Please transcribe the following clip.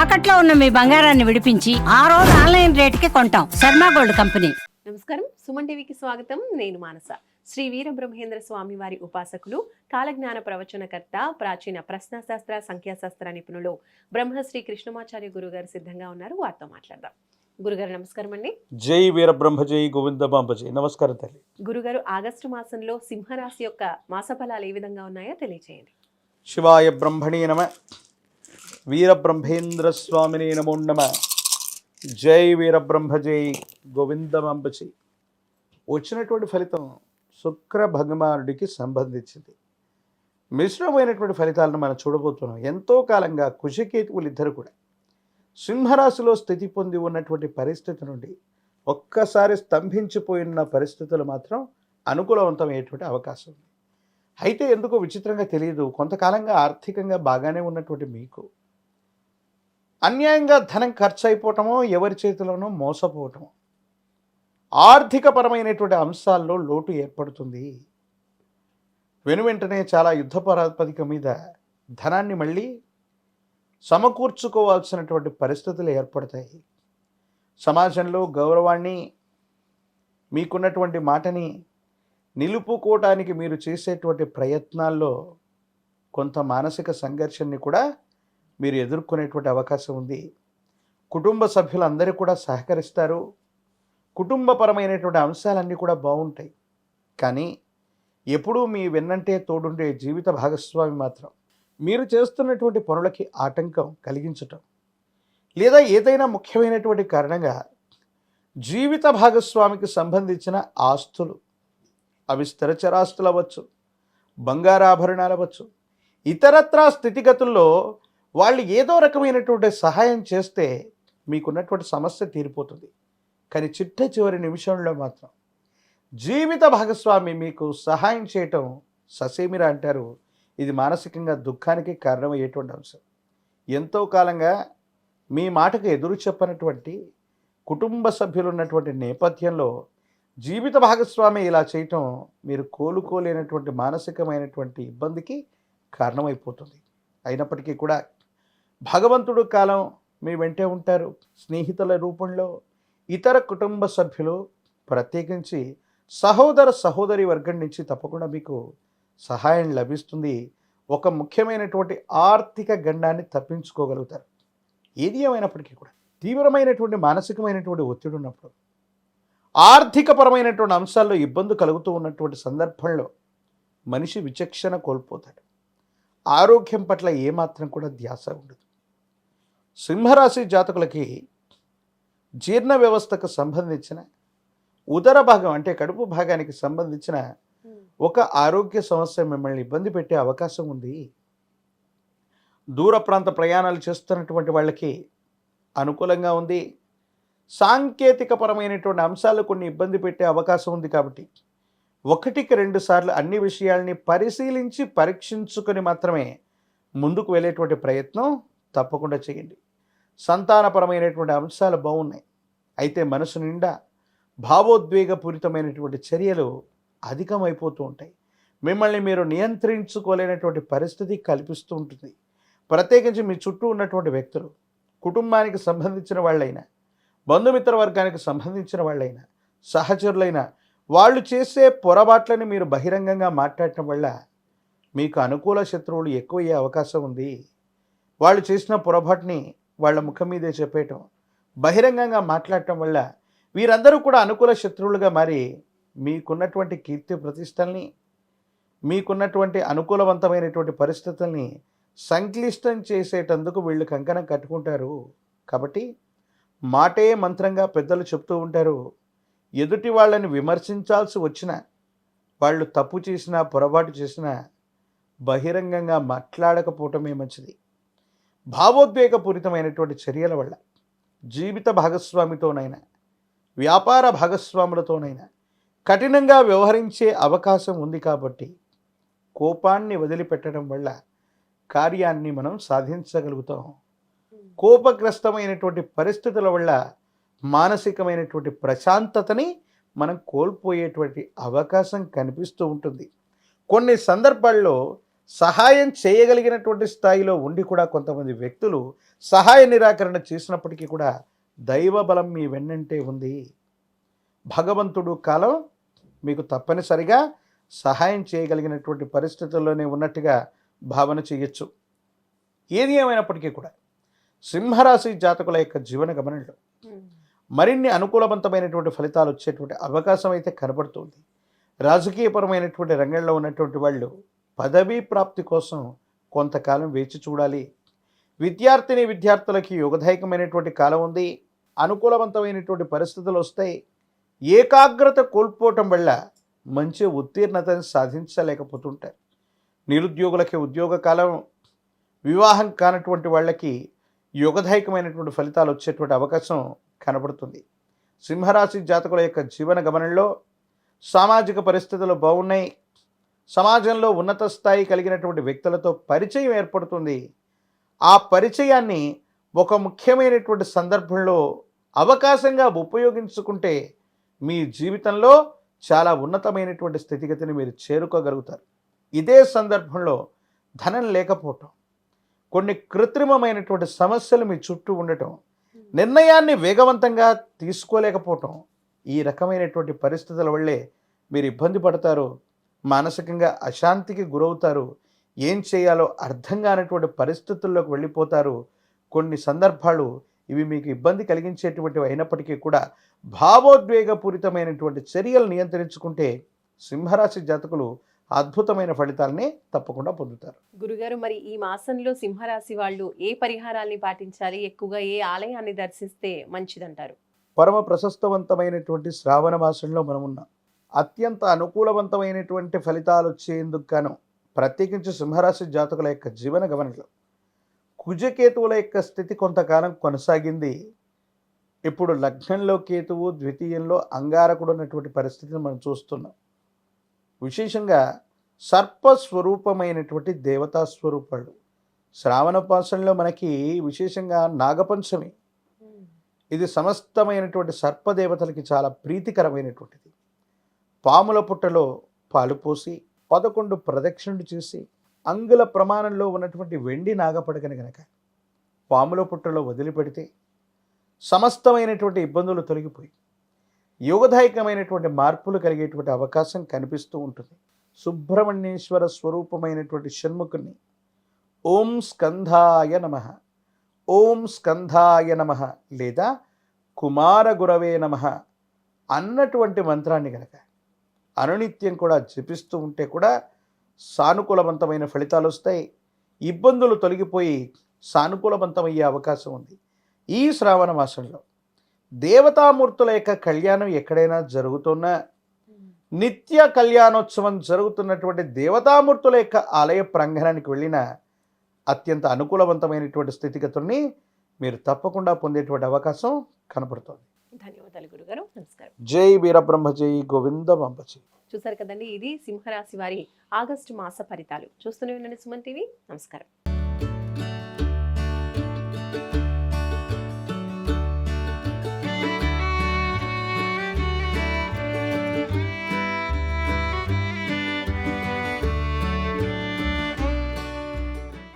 తాకట్లో ఉన్న మీ బంగారాన్ని విడిపించి ఆ రోజు ఆన్లైన్ రేటుకి కొంటాం. Sharma gold company. నమస్కారం, సుమన్ టీవీకి స్వాగతం. నేను మానస. శ్రీ వీరబ్రహ్మేంద్ర స్వామి వారి ఉపాసకులు, కాలజ్ఞాన ప్రవచనకర్త, ప్రాచీన ప్రశ్నశాస్త్ర సంఖ్యాశాస్త్ర నిపుణులు బ్రహ్మశ్రీ కృష్ణమాచార్య గురుగారు సిద్ధంగా ఉన్నారు. వారితో మాట్లాడదాం. గురుగారు నమస్కారం అండి. జై వీరబ్రహ్మ జై గోవిందమాంబ జై. నమస్కారం తల్లి. గురుగారు, ఆగస్టు మాసంలో సింహరాశి యొక్క మాసఫలాలు ఏ విధంగా ఉన్నాయో తెలియచేయండి. శివాయ బ్రహ్మణే నమ. వీరబ్రహ్మేంద్ర స్వామిని నమో నమ. జై వీరబ్రహ్మ జై గోవిందమాంబ జై. వచ్చినటువంటి ఫలితం శుక్ర భగవానుడికి సంబంధించింది. మిశ్రమైనటువంటి ఫలితాలను మనం చూడబోతున్నాం. ఎంతో కాలంగా కుశకేతువులు ఇద్దరు కూడా సింహరాశిలో స్థితి పొంది ఉన్నటువంటి పరిస్థితి నుండి ఒక్కసారి స్తంభించిపోయిన పరిస్థితులు మాత్రం అనుకూలవంతమయ్యేటువంటి అవకాశం ఉంది. అయితే ఎందుకో విచిత్రంగా తెలియదు, కొంతకాలంగా ఆర్థికంగా బాగానే ఉన్నటువంటి మీకు అన్యాయంగా ధనం ఖర్చు అయిపోవటమో, ఎవరి చేతిలోనో మోసపోవటమో, ఆర్థికపరమైనటువంటి అంశాల్లో లోటు ఏర్పడుతుంది. వెనువెంటనే చాలా యుద్ధ ప్రాతిపదిక మీద ధనాన్ని మళ్ళీ సమకూర్చుకోవాల్సినటువంటి పరిస్థితులు ఏర్పడతాయి. సమాజంలో గౌరవాన్ని, మీకున్నటువంటి మాటని నిలుపుకోవటానికి మీరు చేసేటువంటి ప్రయత్నాల్లో కొంత మానసిక సంఘర్షణని కూడా మీరు ఎదుర్కొనేటువంటి అవకాశం ఉంది. కుటుంబ సభ్యులందరూ కూడా సహకరిస్తారు. కుటుంబపరమైనటువంటి అంశాలన్నీ కూడా బాగుంటాయి. కానీ ఎప్పుడూ మీ వెన్నంటే తోడుండే జీవిత భాగస్వామి మాత్రం మీరు చేస్తున్నటువంటి పనులకి ఆటంకం కలిగించటం, లేదా ఏదైనా ముఖ్యమైనటువంటి కారణంగా జీవిత భాగస్వామికి సంబంధించిన ఆస్తులు, అవి స్థిరచరాస్తులు అవ్వచ్చు, బంగారాభరణాలు అవ్వచ్చు, ఇతరత్రా స్థితిగతుల్లో వాళ్ళు ఏదో రకమైనటువంటి సహాయం చేస్తే మీకున్నటువంటి సమస్య తీరిపోతుంది. కానీ చిట్ట చివరి నిమిషంలో మాత్రం జీవిత భాగస్వామి మీకు సహాయం చేయటం ససేమిరా అంటారు. ఇది మానసికంగా దుఃఖానికి కారణమయ్యేటువంటి అంశం. ఎంతో కాలంగా మీ మాటకు ఎదురు చెప్పనటువంటి కుటుంబ సభ్యులు ఉన్నటువంటి నేపథ్యంలో జీవిత భాగస్వామి ఇలా చేయటం మీరు కోలుకోలేనటువంటి మానసికమైనటువంటి ఇబ్బందికి కారణమైపోతుంది. అయినప్పటికీ కూడా భగవంతుడు కాలం మీ వెంటే ఉంటారు. స్నేహితుల రూపంలో, ఇతర కుటుంబ సభ్యులు, ప్రత్యేకించి సహోదర సహోదరి వర్గం నుంచి తప్పకుండా మీకు సహాయం లభిస్తుంది. ఒక ముఖ్యమైనటువంటి ఆర్థిక గండాన్ని తప్పించుకోగలుగుతారు. ఏది ఏమైనప్పటికీ కూడా తీవ్రమైనటువంటి మానసికమైనటువంటి ఒత్తిడి ఉన్నప్పుడు, ఆర్థికపరమైనటువంటి అంశాల్లో ఇబ్బంది కలుగుతూ ఉన్నటువంటి సందర్భంలో మనిషి విచక్షణ కోల్పోతాడు. ఆరోగ్యం పట్ల ఏమాత్రం కూడా ధ్యాస ఉండదు. సింహరాశి జాతకులకి జీర్ణ వ్యవస్థకు సంబంధించిన ఉదర భాగం అంటే కడుపు భాగానికి సంబంధించిన ఒక ఆరోగ్య సమస్య మిమ్మల్ని ఇబ్బంది పెట్టే అవకాశం ఉంది. దూర ప్రాంత ప్రయాణాలు చేస్తున్నటువంటి వాళ్ళకి అనుకూలంగా ఉంది. సాంకేతికపరమైనటువంటి అంశాలు కొన్ని ఇబ్బంది పెట్టే అవకాశం ఉంది. కాబట్టి 1-2 సార్లు అన్ని విషయాల్ని పరిశీలించి పరీక్షించుకొని మాత్రమే ముందుకు వెళ్ళేటువంటి ప్రయత్నం తప్పకుండా చేయండి. సంతానపరమైనటువంటి అంశాలు బాగున్నాయి. అయితే మనసు నిండా భావోద్వేగపూరితమైనటువంటి చర్యలు అధికమైపోతూ ఉంటాయి. మిమ్మల్ని మీరు నియంత్రించుకోలేనటువంటి పరిస్థితి కల్పిస్తూ ఉంటుంది. ప్రత్యేకించి మీ చుట్టూ ఉన్నటువంటి వ్యక్తులు, కుటుంబానికి సంబంధించిన వాళ్ళైనా, బంధుమిత్ర వర్గానికి సంబంధించిన వాళ్ళైనా, సహచరులైనా, వాళ్ళు చేసే పొరపాట్లని మీరు బహిరంగంగా మాట్లాడటం వల్ల మీకు అనుకూల శత్రువులు ఎక్కువయ్యే అవకాశం ఉంది. వాళ్ళు చేసిన పొరపాటుని వాళ్ళ ముఖం మీదే చెప్పేయటం, బహిరంగంగా మాట్లాడటం వల్ల వీరందరూ కూడా అనుకూల శత్రువులుగా మారి మీకున్నటువంటి కీర్తి ప్రతిష్టల్ని, మీకున్నటువంటి అనుకూలవంతమైనటువంటి పరిస్థితుల్ని సంక్లిష్టం చేసేటందుకు వీళ్ళు కంకణం కట్టుకుంటారు. కాబట్టి మాటే మంత్రంగా పెద్దలు చెప్తూ ఉంటారు. ఎదుటి వాళ్ళని విమర్శించాల్సి వచ్చినా, వాళ్ళు తప్పు చేసినా పొరపాటు చేసినా బహిరంగంగా మాట్లాడకపోవటమే మంచిది. భావోద్వేగపూరితమైనటువంటి చర్యల వల్ల జీవిత భాగస్వామితోనైనా, వ్యాపార భాగస్వాములతోనైనా కఠినంగా వ్యవహరించే అవకాశం ఉంది. కాబట్టి కోపాన్ని వదిలిపెట్టడం వల్ల కార్యాన్ని మనం సాధించగలుగుతాం. కోపగ్రస్తమైనటువంటి పరిస్థితుల వల్ల మానసికమైనటువంటి ప్రశాంతతని మనం కోల్పోయేటువంటి అవకాశం కనిపిస్తూ ఉంటుంది. కొన్ని సందర్భాల్లో సహాయం చేయగలిగినటువంటి స్థాయిలో ఉండి కూడా కొంతమంది వ్యక్తులు సహాయ నిరాకరణ చేసినప్పటికీ కూడా దైవ బలం మీ వెన్నంటే ఉంది. భగవంతుడు కాలం మీకు తప్పనిసరిగా సహాయం చేయగలిగినటువంటి పరిస్థితుల్లోనే ఉన్నట్టుగా భావన చేయొచ్చు. ఏది ఏమైనప్పటికీ కూడా సింహరాశి జాతకుల యొక్క జీవన గమనంలో మరిన్ని అనుకూలవంతమైనటువంటి ఫలితాలు వచ్చేటువంటి అవకాశం అయితే కనబడుతుంది. రాజకీయపరమైనటువంటి రంగంలో ఉన్నటువంటి వాళ్ళు పదవీ ప్రాప్తి కోసం కొంతకాలం వేచి చూడాలి. విద్యార్థులకి యోగదాయకమైనటువంటి కాలం ఉంది. అనుకూలవంతమైనటువంటి పరిస్థితులు వస్తాయి. ఏకాగ్రత కోల్పోవటం వల్ల మంచి ఉత్తీర్ణతను సాధించలేకపోతుంటారు. నిరుద్యోగులకి ఉద్యోగ కాలం, వివాహం కానటువంటి వాళ్ళకి యోగదాయకమైనటువంటి ఫలితాలు వచ్చేటువంటి అవకాశం కనబడుతుంది. సింహరాశి జాతకుల యొక్క జీవన గమనంలో సామాజిక పరిస్థితులు బాగున్నాయి. సమాజంలో ఉన్నత స్థాయి కలిగినటువంటి వ్యక్తులతో పరిచయం ఏర్పడుతుంది. ఆ పరిచయాన్ని ఒక ముఖ్యమైనటువంటి సందర్భంలో అవకాశంగా ఉపయోగించుకుంటే మీ జీవితంలో చాలా ఉన్నతమైనటువంటి స్థితిగతిని మీరు చేరుకోగలుగుతారు. ఇదే సందర్భంలో ధనం లేకపోవటం, కొన్ని కృత్రిమమైనటువంటి సమస్యలు మీ చుట్టూ ఉండటం, నిర్ణయాన్ని వేగవంతంగా తీసుకోలేకపోవటం, ఈ రకమైనటువంటి పరిస్థితుల వల్లే మీరు ఇబ్బంది పడతారు. మానసికంగా అశాంతికి గురవుతారు. ఏం చేయాలో అర్థం కానటువంటి పరిస్థితుల్లోకి వెళ్ళిపోతారు. కొన్ని సందర్భాలు ఇవి మీకు ఇబ్బంది కలిగించేటువంటివి అయినప్పటికీ కూడా భావోద్వేగపూరితమైనటువంటి చర్యలు నియంత్రించుకుంటే సింహరాశి జాతకులు అద్భుతమైన ఫలితాలని తప్పకుండా పొందుతారు. గురుగారు, మరి ఈ మాసంలో సింహరాశి వాళ్ళు ఏ పరిహారాల్ని పాటించాలి? ఎక్కువగా ఏ ఆలయాన్ని దర్శిస్తే మంచిదంటారు? పరమ ప్రశస్తవంతమైనటువంటి శ్రావణ మాసంలో మనం ఉన్నాం. అత్యంత అనుకూలవంతమైనటువంటి ఫలితాలు వచ్చేందుకు గాను ప్రత్యేకించి సింహరాశి జాతకుల యొక్క జీవన గమనంలో కుజకేతువుల యొక్క స్థితి కొంతకాలం కొనసాగింది. ఇప్పుడు లగ్నంలో కేతువు, ద్వితీయంలో అంగారకుడు ఉన్నటువంటి పరిస్థితిని మనం చూస్తున్నాం. విశేషంగా సర్పస్వరూపమైనటువంటి దేవతా స్వరూపాలు శ్రావణ మాసంలో మనకి విశేషంగా నాగపంచమి, ఇది సమస్తమైనటువంటి సర్పదేవతలకి చాలా ప్రీతికరమైనటువంటిది. పాముల పుట్టలో పాలు పోసి 11 ప్రదక్షిణలు చేసి అంగుళ ప్రమాణంలో ఉన్నటువంటి వెండి నాగపడకని గనక పాముల పుట్టలో వదిలిపెడితే సమస్తమైనటువంటి ఇబ్బందులు తొలగిపోయి యోగదాయకమైనటువంటి మార్పులు కలిగేటువంటి అవకాశం కనిపిస్తూ ఉంటుంది. సుబ్రహ్మణ్యేశ్వర స్వరూపమైనటువంటి షణ్ముఖుని ఓం స్కంధాయ నమః, ఓం స్కంధాయ నమః లేదా కుమార గురవే నమః అన్నటువంటి మంత్రాన్ని గనక అనునిత్యం కూడా జపిస్తూ ఉంటే కూడా సానుకూలవంతమైన ఫలితాలు వస్తాయి. ఇబ్బందులు తొలగిపోయి సానుకూలవంతమయ్యే అవకాశం ఉంది. ఈ శ్రావణ మాసంలో దేవతామూర్తుల యొక్క కళ్యాణం ఎక్కడైనా జరుగుతున్నా, నిత్య కళ్యాణోత్సవం జరుగుతున్నటువంటి దేవతామూర్తుల యొక్క ఆలయ ప్రాంగణానికి వెళ్ళిన అత్యంత అనుకూలవంతమైనటువంటి స్థితిగతుల్ని మీరు తప్పకుండా పొందేటువంటి అవకాశం కనపడుతుంది. ధన్యవాదాలు గురుగారు. నమస్కారం. జై వీరబ్రహ్మ, జై గోవింద మంబచి. చూసారు కదండి, ఇది సింహరాశి వారి ఆగస్టు మాస ఫలితాలు. చూస్తూనే ఉండండి సుమన్ టీవీ. నమస్కారం.